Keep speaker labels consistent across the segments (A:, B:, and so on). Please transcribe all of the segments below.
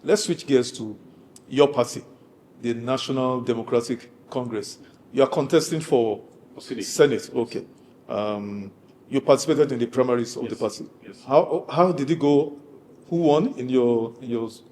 A: Let's switch gears to your party, the National Democratic Congress. You are contesting for Senate. Okay. You participated in the primaries of the party.
B: Yes.
A: How did it go? Who won in your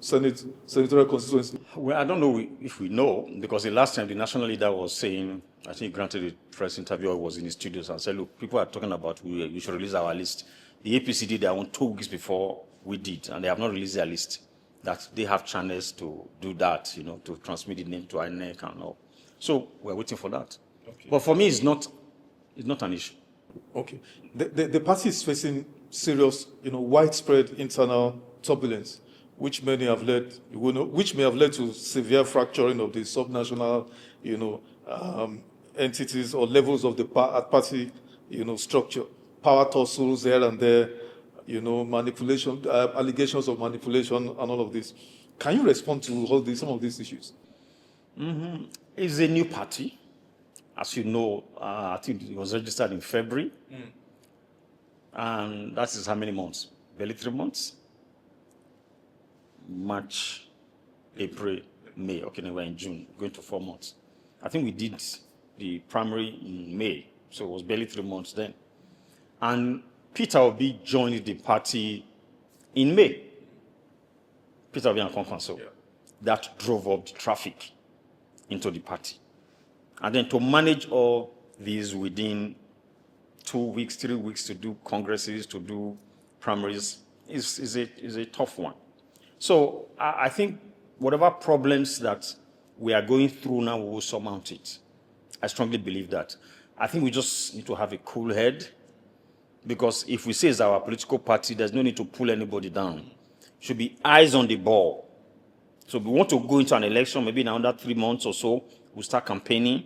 A: senatorial constituency?
B: Well, I don't know if we know, because the last time the national leader was saying, I think he granted a press interview, was in his studios and said, look, people are talking about we should release our list. The APC did their own 2 weeks before we did, and they have not released their list. That they have channels to do that, to transmit the name to INEC and all. So we're waiting for that. Okay. But for me, it's not an issue.
A: Okay. The party is facing serious, widespread internal turbulence, which may have led to severe fracturing of the subnational, entities or levels of the party, structure, power tussles here and there, manipulation, allegations of manipulation, and all of this. Can you respond to some of these issues?
B: Mm-hmm. It's a new party. As you know, I think it was registered in February. And that is how many months? Barely 3 months? March, April, May. Okay, now we're in June, going to 4 months. I think we did the primary in May, so it was barely 3 months then. And Peter Obi joined the party in May. Peter Obi and Konkanso. Yeah. That drove up the traffic into the party. And then to manage all these within 2 weeks, 3 weeks, to do congresses, to do primaries, is a tough one. So I think whatever problems that we are going through now, we will surmount it. I strongly believe that. I think we just need to have a cool head, because if we say it's our political party, there's no need to pull anybody down. Should be eyes on the ball. So we want to go into an election, maybe in another 3 months or so, we'll start campaigning.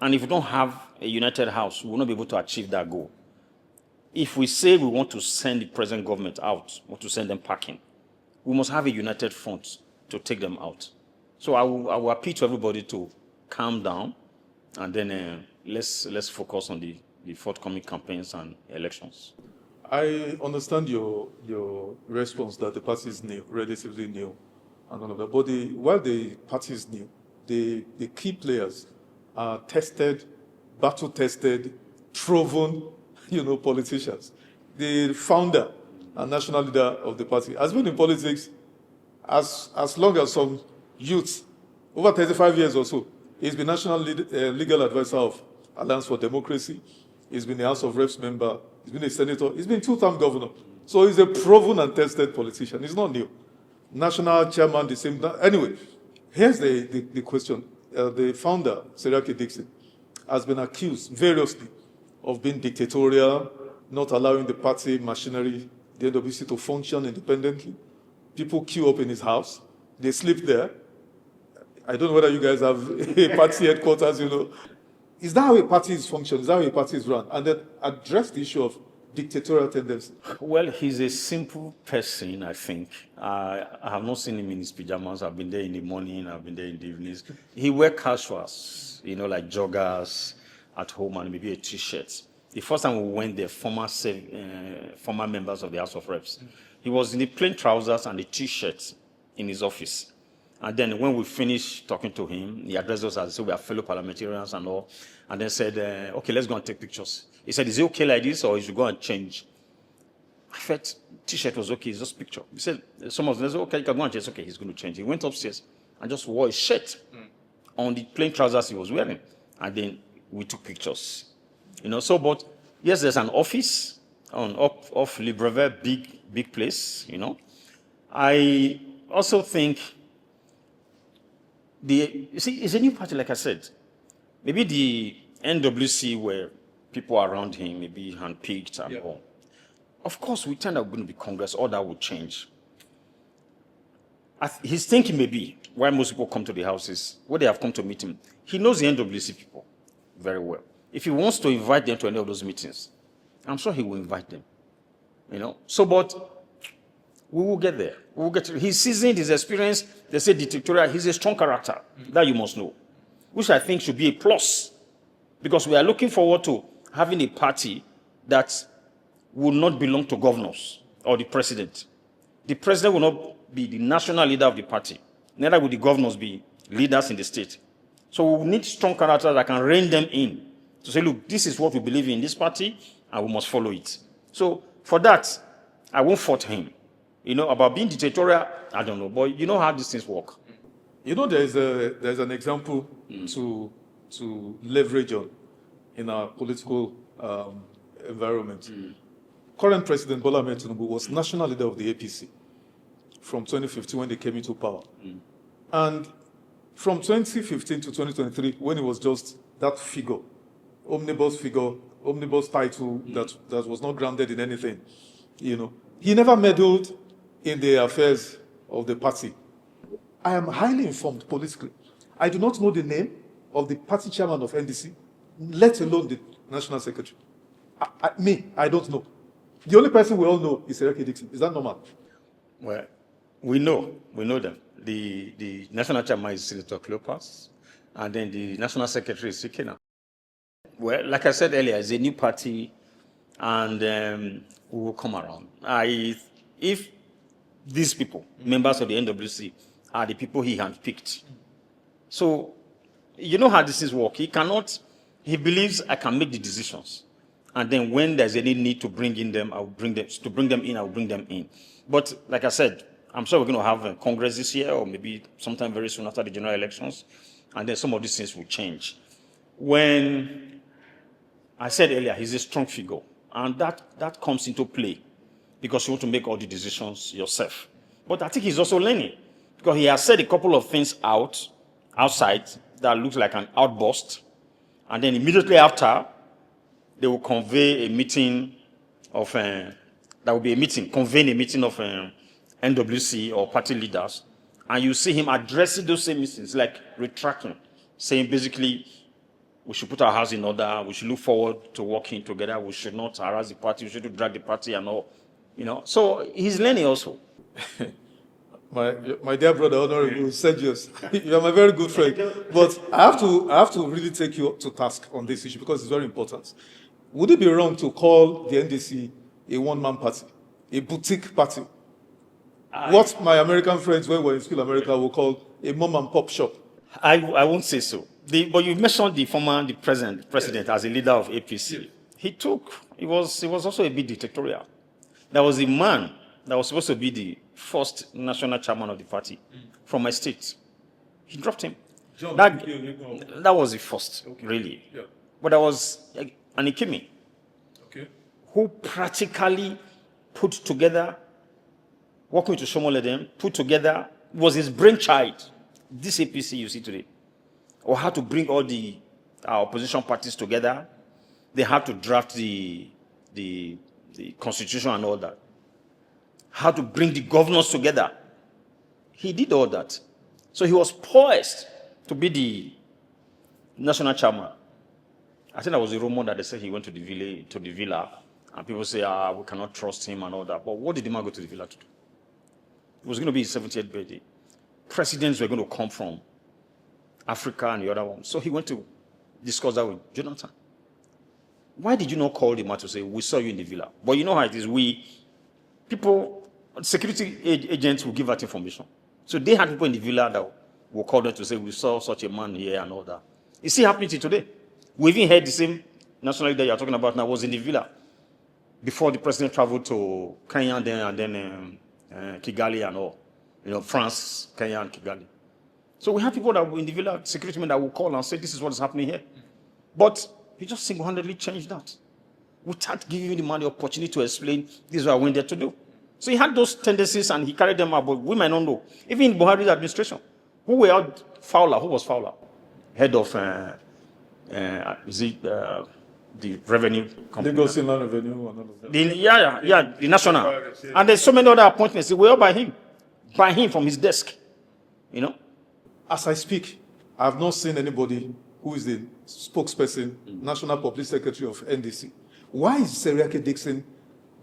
B: And if we don't have a united house, we will not be able to achieve that goal. If we say we want to send the present government out, or to send them packing, we must have a united front to take them out. So I will appeal to everybody to calm down, and then let's focus on the forthcoming campaigns and elections.
A: I understand your response that the party is new, relatively new, and all of that. But while the party is new, the key players are tested, battle-tested, proven, politicians. The founder and national leader of the party has been in politics as long as some youth, over 35 years or so. He's been national legal advisor of Alliance for Democracy. He's been a House of Reps member. He's been a senator. He's been 2-term governor. So he's a proven and tested politician. He's not new. National chairman, the same. Anyway, here's the question. The founder, Seriake Dixon, has been accused variously of being dictatorial, not allowing the party machinery, the NWC, to function independently. People queue up in his house. They sleep there. I don't know whether you guys have a party headquarters, Is that how a party is functioning? Is that how a party is run? And then address the issue of dictatorial tendency.
B: Well, he's a simple person, I think. I have not seen him in his pajamas. I've been there in the morning. I've been there in the evenings. He wears casuals, like joggers at home and maybe a T-shirt. The first time we went there, former members of the House of Reps, he was in the plain trousers and the T-shirt in his office. And then when we finished talking to him, he addressed us as we are fellow parliamentarians and all, and then said, okay, let's go and take pictures. He said, is it okay like this, or you should go and change? I felt T-shirt was okay, it's just picture. He said, some of them said, okay, you can go and change. Okay, he's going to change. He went upstairs and just wore a shirt on the plain trousers he was wearing. And then we took pictures. But yes, there's an office off Libreville, big place, I also think it's a new party, like I said. Maybe the NWC, where people around him, maybe handpicked and all. Of course, we think that we're going to be Congress, all that will change. He's thinking maybe why most people come to the houses, where they have come to meet him. He knows the NWC people very well. If he wants to invite them to any of those meetings, I'm sure he will invite them. But we will get there. We will get to, he's seasoned, his experience. They say dictatorial. He's a strong character. That you must know. Which I think should be a plus. Because we are looking forward to having a party that will not belong to governors or the president. The president will not be the national leader of the party. Neither will the governors be leaders in the state. So we need strong characters that can rein them in to say, look, this is what we believe in this party, and we must follow it. So for that, I won't fault him. About being dictatorial, I don't know, but you know how these things work.
A: There's an example to leverage on in our political environment. Current President Bola Ahmed Tinubu was national leader of the APC from 2015 when they came into power. And from 2015 to 2023, when it was just that figure, omnibus title that was not grounded in anything, he never meddled in the affairs of the party. I am highly informed politically. I do not know the name of the party chairman of NDC, let alone the national secretary. I don't know. The only person we all know is Sergius Ogun. Is that normal?
B: Well, we know them. The national chairman is Senator Cleopas, and then the national secretary is Sikena. Well, like I said earlier, it's a new party, and we will come around. If these people, members of the NWC, are the people he handpicked. So, you know how this is work. He believes I can make the decisions. And then when there's any need to bring them in, I will bring them in. But like I said, I'm sure we're going to have a Congress this year, or maybe sometime very soon after the general elections. And then some of these things will change. When I said earlier, he's a strong figure. And that comes into play because you want to make all the decisions yourself. But I think he's also learning, because he has said a couple of things outside that looks like an outburst. And then immediately after, they will convene a meeting of NWC or party leaders. And you see him addressing those same meetings, like retracting, saying basically, we should put our house in order, we should look forward to working together, we should not harass the party, we should drag the party and all. So he's learning also.
A: My dear brother, Honorable Sergius, you are my very good friend. But I have to really take you to task on this issue because it's very important. Would it be wrong to call the NDC a one-man party, a boutique party? What my American friends, when we were in school America, will call a mom-and-pop shop?
B: I won't say so. But you mentioned the president as a leader of APC. He was also a bit dictatorial. There was a man that was supposed to be the first national chairman of the party from my state. He dropped him. That was the first, really. Yeah. But there was an Ikemi, who practically put together, working with Shomole, was his brainchild, this APC you see today. Or how to bring all our opposition parties together. They had to draft the constitution and all that. How to bring the governors together. He did all that. So he was poised to be the national chairman. I think that was a rumor that they said he went to the villa, and people say, we cannot trust him and all that. But what did the man go to the villa to do? It was going to be his 70th birthday. Presidents were going to come from Africa and the other one. So he went to discuss that with Jonathan. Why did you not call the man to say, we saw you in the villa? But you know how it is. Security agents will give that information. So they had people in the villa that will call them to say, we saw such a man here and all that. It's still happening today. We even heard the same national leader you're talking about now was in the villa before the president traveled to Kenya and then Kigali and all. France, Kenya and Kigali. So we have people that were in the villa, security men that will call and say, this is what is happening here. But he just single-handedly changed that without giving the man the opportunity to explain this is what I went there to do. So he had those tendencies and he carried them out, but we might not know. Even in Buhari's administration, who was Fowler? Head of, the revenue company?
A: Lagos Inland Revenue and all of that.
B: The national. And there's so many other appointments. They were all by him from his desk,
A: As I speak, I have not seen anybody who is the spokesperson, National Public Secretary of NDC. Why is Sergius Ogun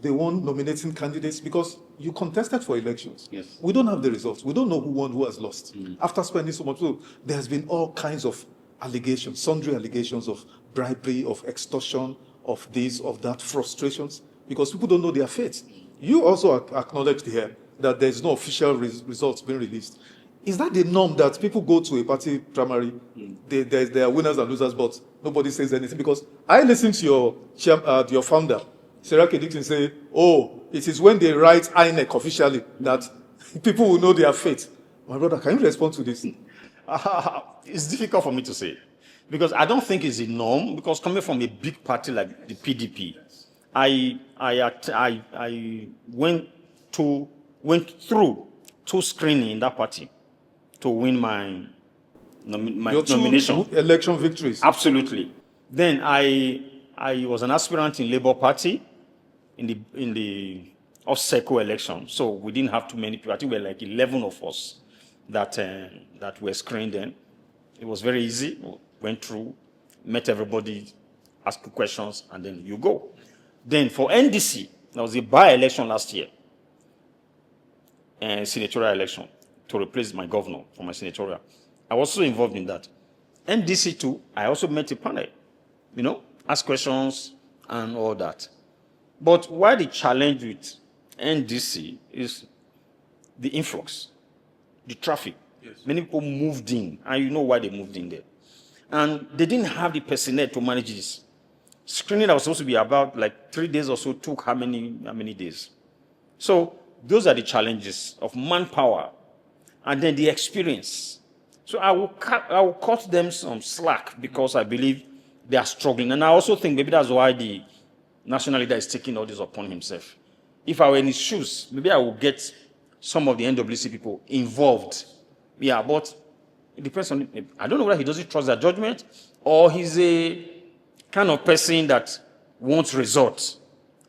A: the one nominating candidates? Because you contested for elections.
B: Yes.
A: We don't have the results. We don't know who won, who has lost. After spending so much, so there has been all kinds of allegations, sundry allegations of bribery, of extortion, of this, of that, frustrations, because people don't know their fate. You also acknowledged here that there is no official results being released. Is that the norm that people go to a party primary, there are winners and losers, but nobody says anything? Because I listened to your founder, Sergius Ogun, say, oh, it is when they write INEC officially that people will know their fate. My brother, can you respond to this?
B: It's difficult for me to say, because I don't think it's a norm, because coming from a big party like the PDP, I went through 2 screening in that party to win my nomination.
A: 2 election victories.
B: Absolutely. Then I was an aspirant in Labour Party in the off-cycle election. So we didn't have too many people. I think we were like 11 of us that were screened then. It was very easy. Went through, met everybody, asked questions, and then you go. Then for NDC, there was a by-election last year, senatorial election, to replace my governor for my senatorial. I was also involved in that. NDC too, I also met a panel, ask questions and all that. But why the challenge with NDC is the influx, the traffic.
A: Yes.
B: Many people moved in, and you know why they moved in there. And they didn't have the personnel to manage this. Screening that was supposed to be about like 3 days or so took how many days? So those are the challenges of manpower and then the experience. So I will cut them some slack because I believe they are struggling. And I also think maybe that's why the national leader is taking all this upon himself. If I were in his shoes, maybe I would get some of the NWC people involved. Yeah, but it depends on, I don't know whether he doesn't trust their judgment or he's a kind of person that wants results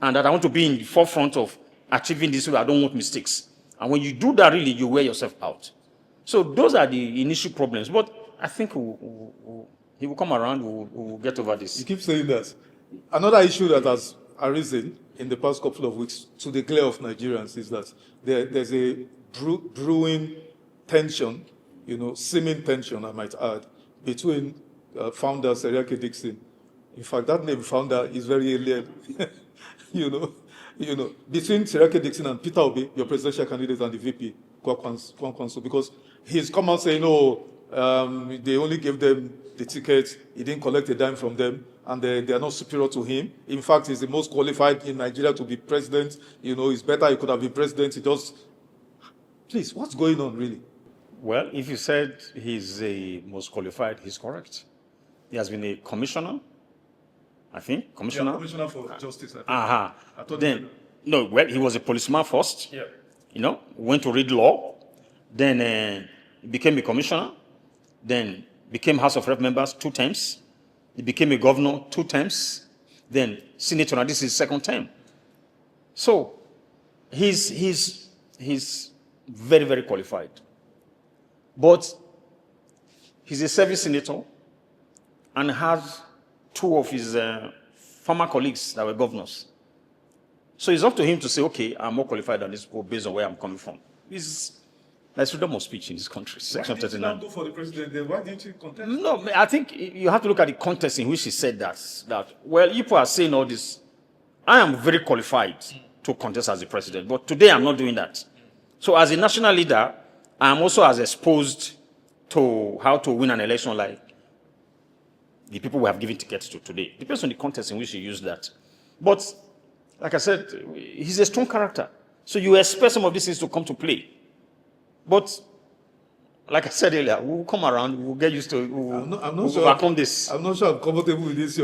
B: and that I want to be in the forefront of achieving this way. I don't want mistakes. And when you do that, really, you wear yourself out. So those are the initial problems. But I think he will come around, we'll get over this.
A: You keep saying that. Another issue that has arisen in the past couple of weeks to the glare of Nigerians is that there's a brewing tension, seeming tension, I might add, between founder Sergius Ogun. In fact, that name founder is very alien. Between Sergius Ogun and Peter Obi, your presidential candidate, and the VP, Kwankwaso, because he's come out saying, they only gave them the ticket, he didn't collect a dime from them, and they are not superior to him. In fact, he's the most qualified in Nigeria to be president. It's better he could have been president. Please, what's going on, really?
B: Well, if you said he's the most qualified, he's correct. He has been a commissioner, I think. Commissioner?
A: Yeah, commissioner for justice, I think.
B: He was a policeman first.
A: Yeah.
B: Went to read law. Then became a commissioner. Then became House of Rep members 2 times. He became a governor 2 times. Then senator, and this is his 2nd term. So he's very, very qualified. But he's a service senator and has 2 of his former colleagues that were governors. So it's up to him to say, okay, I'm more qualified than this people based on where I'm coming from. There's freedom of speech in this country. Section 39.
A: Why didn't you go for the president then? Why didn't you contest?
B: No, I think you have to look at the context in which he said that, well, people are saying all this. I am very qualified to contest as the president, but today I'm not doing that. So as a national leader, I'm also as exposed to how to win an election like the people we have given tickets to today. Depends on the context in which you use that. But like I said, he's a strong character. So you expect some of these things to come to play. But like I said earlier, we'll come around, we'll get used to it, we'll overcome this.
A: I'm not sure I'm comfortable with this.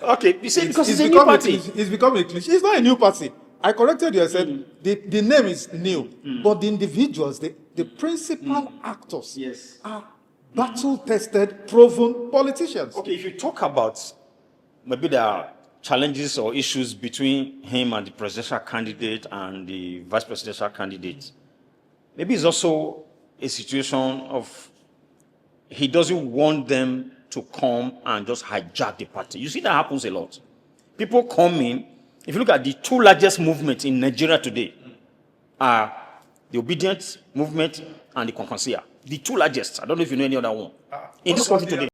B: Okay, you see, because it's a new party.
A: It's become a cliche. It's not a new party. I corrected you. I said the name is new, but the individuals, the principal actors, are battle-tested, proven politicians.
B: Okay, if you talk about maybe there are challenges or issues between him and the presidential candidate and the vice presidential candidate, maybe it's also a situation of he doesn't want them to come and just hijack the party. You see that happens a lot. People come in. If you look at the 2 largest movements in Nigeria today are the obedient movement and the Conconcia. The 2 largest. I don't know if you know any other one. In this country today.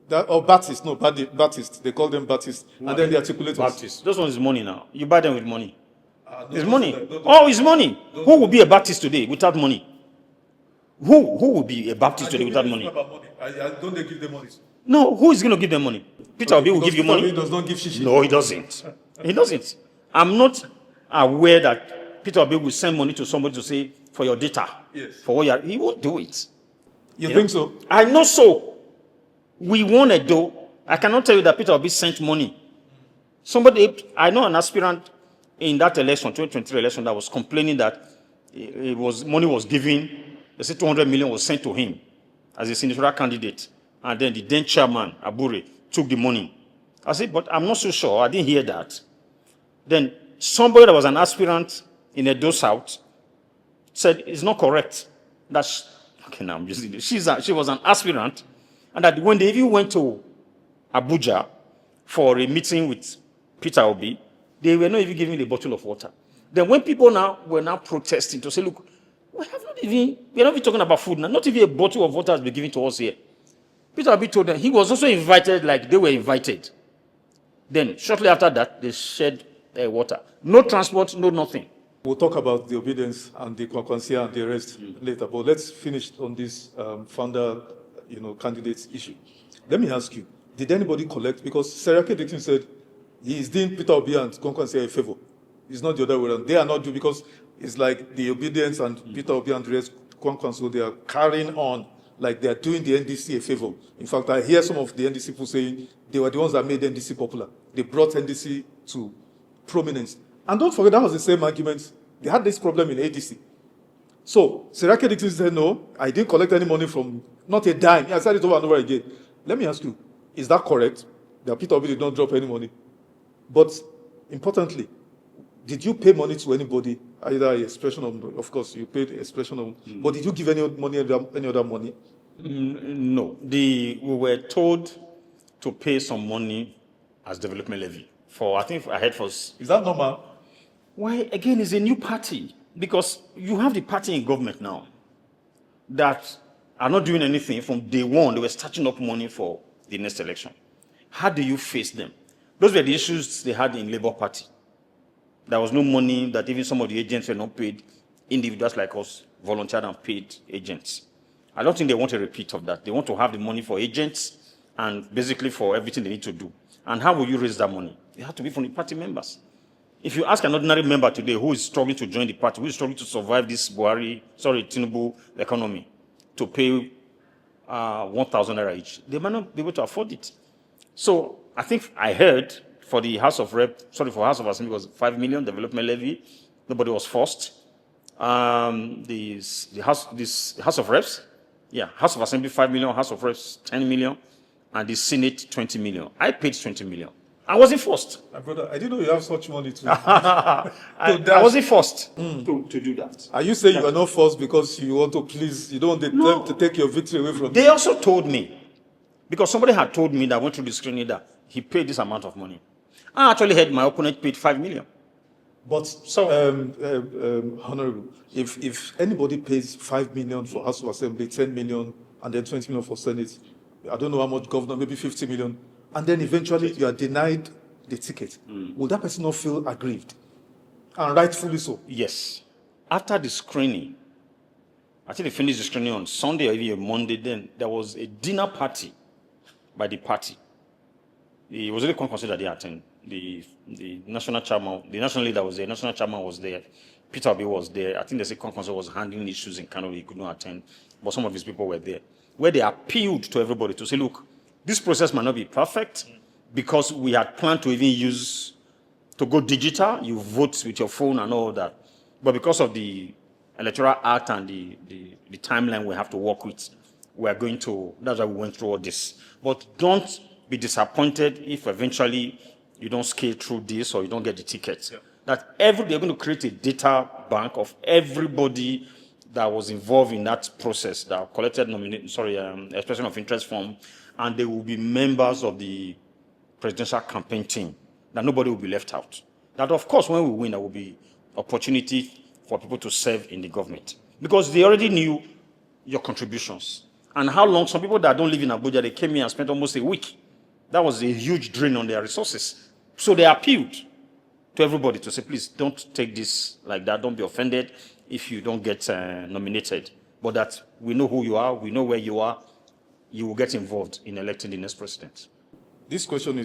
A: Baptist. They call them Baptist. And then they articulate
B: Baptist. Those ones is money now. You buy them with money. It's money. Oh, it's money. Who will be a Baptist today without money? Who will be a Baptist today without money?
A: Don't they give them money?
B: No, who is going to give them money? Peter Obi will give you money?
A: Peter Obi does not give shishi.
B: No, he doesn't. He doesn't. I'm not aware that Peter Obi will send money to somebody to say, for your data.
A: Yes.
B: For what you are, he won't do it.
A: You think so?
B: I know so. We won a dough. I cannot tell you that Peter Obi sent money. Somebody, I know an aspirant in that election, 2023 election, that was complaining that money was given. They said 200 million was sent to him as a senatorial candidate. And then the then chairman, Abure, took the money. I said, but I'm not so sure. I didn't hear that. Then somebody that was an aspirant in Edo South said it's not correct. That she was an aspirant, and that when they even went to Abuja for a meeting with Peter Obi, they were not even giving a bottle of water. Then when people were now protesting to say, look, we're not even talking about food now. Not even a bottle of water has been given to us here. Peter Obi told them he was also invited like they were invited. Then shortly after that, they shed water. No transport, no nothing.
A: We'll talk about the obedience and the concurrency and the rest later, but let's finish on this founder, candidates issue. Let me ask you, did anybody collect? Because Sergius Ogun said he is doing Peter Obi and concurrency a favor. It's not the other way around. They are not due because it's like the obedience and Peter Obi and the rest concurrency, they are carrying on like they are doing the NDC a favor. In fact, I hear some of the NDC people saying they were the ones that made NDC popular. They brought NDC to prominence. And don't forget, that was the same argument. They had this problem in ADC. So, Sergius Ogun said, no, I didn't collect any money from, not a dime. I said it over and over again. Let me ask you, is that correct? That Peter Obi did not drop any money? But, importantly, did you pay money to anybody? Either expression of course, you paid expression of, but did you give any other money?
B: No. We were told to pay some money as development levy. I think I heard for...
A: Is that normal?
B: Why, again, it's a new party. Because you have the party in government now that are not doing anything from day one. They were starting up money for the next election. How do you face them? Those were the issues they had in Labour Party. There was no money, that even some of the agents were not paid. Individuals like us volunteered and paid agents. I don't think they want a repeat of that. They want to have the money for agents and basically for everything they need to do. And how will you raise that money? It has to be from the party members. If you ask an ordinary member today who is struggling to join the party, who is struggling to survive this Tinubu economy, to pay 1,000 naira each, they might not be able to afford it. So I think I heard for House of Assembly was 5 million development levy. Nobody was forced. The House of Reps, House of Assembly 5 million, House of Reps 10 million, and the Senate 20 million. I paid 20 million. I wasn't forced.
A: My brother, I didn't know you have such money too.
B: I wasn't forced to do that.
A: Are you saying you are not forced because you want to please, you don't want them to take your victory away from
B: They
A: you?
B: also told me, because somebody had told me that went through the screening that he paid this amount of money. I actually heard my opponent paid 5 million.
A: But, Honorable, if anybody pays 5 million for House of Assembly, 10 million, and then 20 million for Senate, I don't know how much governor, maybe 50 million, and then eventually you are denied the ticket, will that person not feel aggrieved? And rightfully so.
B: Yes. After the screening, I think they finished the screening on Sunday or even Monday, then there was a dinner party by the party. It was really considered they attend. The national chairman, the national leader was there, national chairman was there, Peter Obi was there. I think they say Conconso was handling issues in Kano, he could not attend, but some of his people were there, where they appealed to everybody to say, look, this process might not be perfect because we had planned to even to go digital, you vote with your phone and all that. But because of the Electoral Act and the timeline we have to work with, that's why we went through all this. But don't be disappointed if eventually you don't scale through this or you don't get the tickets. Yeah. That they're going to create a data bank of everybody that was involved in that process, that collected expression of interest form, and they will be members of the presidential campaign team, that nobody will be left out. That, of course, when we win, there will be opportunity for people to serve in the government. Because they already knew your contributions. And how long, some people that don't live in Abuja, they came here and spent almost a week. That was a huge drain on their resources. So they appealed to everybody to say, please don't take this like that. Don't be offended if you don't get nominated. But that we know who you are, we know where you are, you will get involved in electing the next president.
A: This question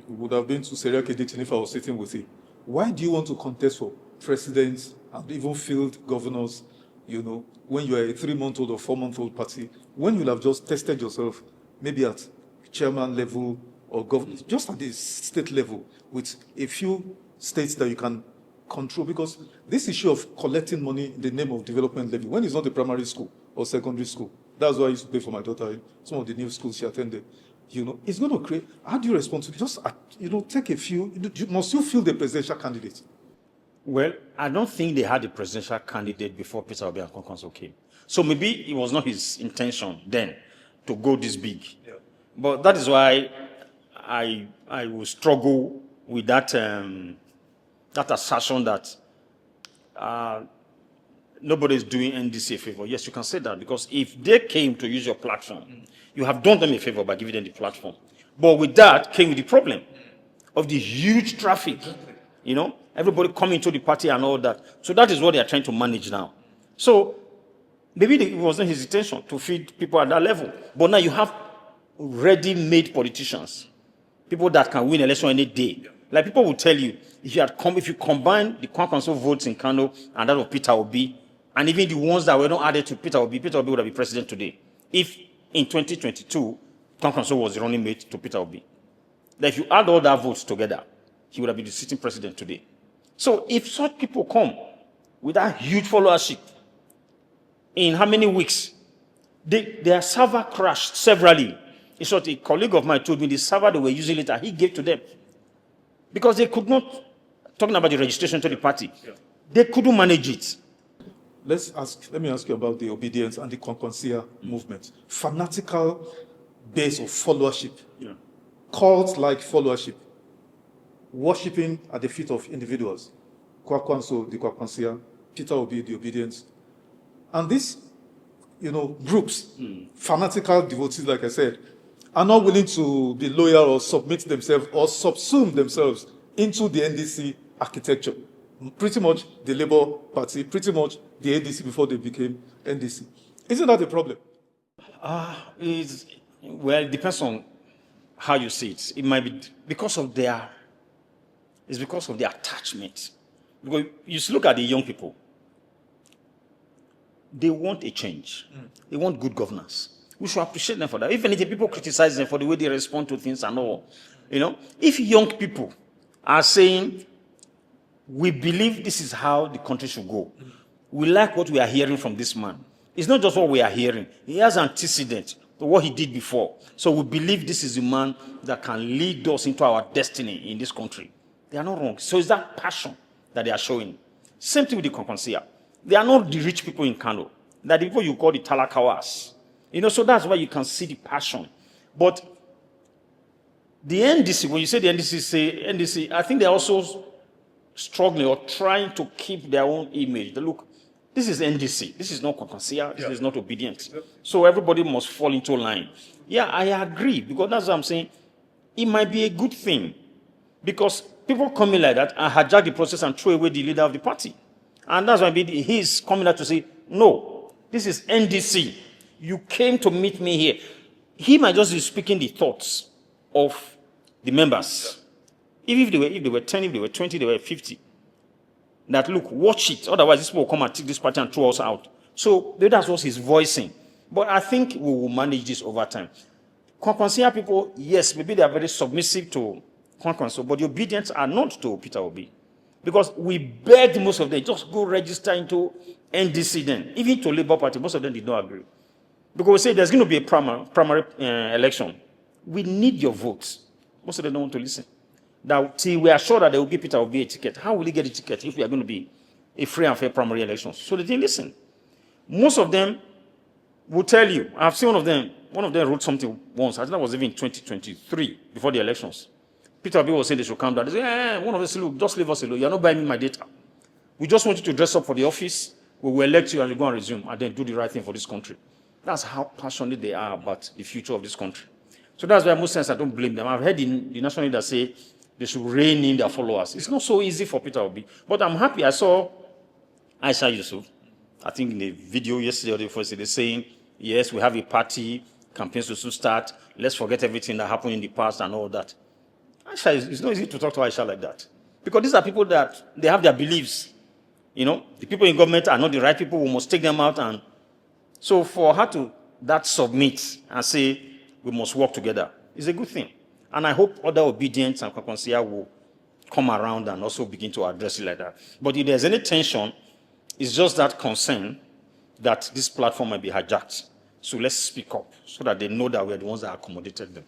A: would have been to Seriake Dixon if I was sitting with him. Why do you want to contest for presidents and even field governors, when you are a 3-month-old or 4-month-old party, when you'll have just tested yourself, maybe at chairman level or just at the state level with a few states that you can control? Because this issue of collecting money in the name of development levy, when it's not a primary school or secondary school, that's why I used to pay for my daughter in some of the new schools she attended. It's going to create, how do you respond to it? Just, take a few, must you field the presidential candidate?
B: Well, I don't think they had a presidential candidate before Peter Obi and Kwankwaso came. So maybe it was not his intention then to go this big. Yeah. But that is why I will struggle with that assertion that nobody is doing NDC a favor. Yes, you can say that, because if they came to use your platform, you have done them a favor by giving them the platform. But with that came with the problem of the huge traffic, everybody coming to the party and all that. So that is what they are trying to manage now. So maybe it wasn't his intention to feed people at that level. But now you have ready-made politicians, people that can win election any day. Like people will tell you, if you combine the Kwankwaso votes in Kano and that of Peter Obi, and even the ones that were not added to Peter Obi would have been president today. If in 2022, Kwankwaso was the running mate to Peter Obi. That if you add all that votes together, he would have been the sitting president today. So if such people come with that huge followership, in how many weeks? Their server crashed severally. In short, a colleague of mine told me the server they were using later, he gave to them. Because they could not, talking about the registration to the party, they couldn't manage it.
A: Let me ask you about the obedience and the Kwankwansia movement. Fanatical base of followership, cult-like followership, worshipping at the feet of individuals. Kwankwaso, the Kwankwansia, Peter Obi, the obedience. And these, groups, fanatical devotees, like I said, are not willing to be loyal or submit themselves or subsume themselves into the NDC architecture. Pretty much the Labour Party, pretty much the NDC before they became NDC. Isn't that a problem?
B: It depends on how you see it. It might be because of their attachment. Because you look at the young people, they want a change. They want good governance. We should appreciate them for that. If anything, people criticize them for the way they respond to things and all. If young people are saying, we believe this is how the country should go, we like what we are hearing from this man. It's not just what we are hearing. He has antecedent to what he did before. So we believe this is the man that can lead us into our destiny in this country. They are not wrong. So it's that passion that they are showing. Same thing with the Kwankwansia. They are not the rich people in Kano. They are the people you call the Talakawas. So that's why you can see the passion. But the NDC, when you say the NDC, I think they're also struggling or trying to keep their own image. Look, this is NDC. This is not Kwankwansia. This is not obedience. So everybody must fall into line. Yeah, I agree, because that's what I'm saying. It might be a good thing, because people come in like that and hijack the process and throw away the leader of the party. And that's why he's coming out to say, no, this is NDC. You came to meet me here. He might just be speaking the thoughts of the members. If they were 10, if they were 20, they were 50. That, look, watch it. Otherwise, this people will come and take this party and throw us out. So that's what he's voicing. But I think we will manage this over time. Kwankwansia people, yes, maybe they are very submissive to Kwankwaso, but the obedience are not to Peter Obi. Because we begged most of them, just go register into NDC then. Even to Labour Party, most of them did not agree. Because we say there's going to be a primary election. We need your votes. Most of them don't want to listen. Now, till we are sure that they will give Peter Obi a ticket, how will he get a ticket if we are going to be a free and fair primary election? So they didn't listen. Most of them will tell you, I've seen one of them wrote something once, I think that was even in 2023, before the elections. Peter Obi was saying they should calm down. They say, one of them said, look, just leave us alone. You're not buying me my data. We just want you to dress up for the office. We will elect you and you go and resume and then do the right thing for this country. That's how passionate they are about the future of this country. So that's why most times I don't blame them. I've heard the national leaders say they should rein in their followers. It's not so easy for Peter Obi. But I'm happy. I saw Aisha Yusuf, I think in the video yesterday or the first day, saying, yes, we have a party, campaigns will soon start. Let's forget everything that happened in the past and all that. Aisha, it's not easy to talk to Aisha like that. Because these are people that, they have their beliefs. You know, the people in government are not the right people. We must take them out. And so for her to submit and say, we must work together, is a good thing. And I hope other obedience and Kwakonsia will come around and also begin to address it like that. But if there's any tension, it's just that concern that this platform might be hijacked. So let's speak up so that they know that we're the ones that accommodated them.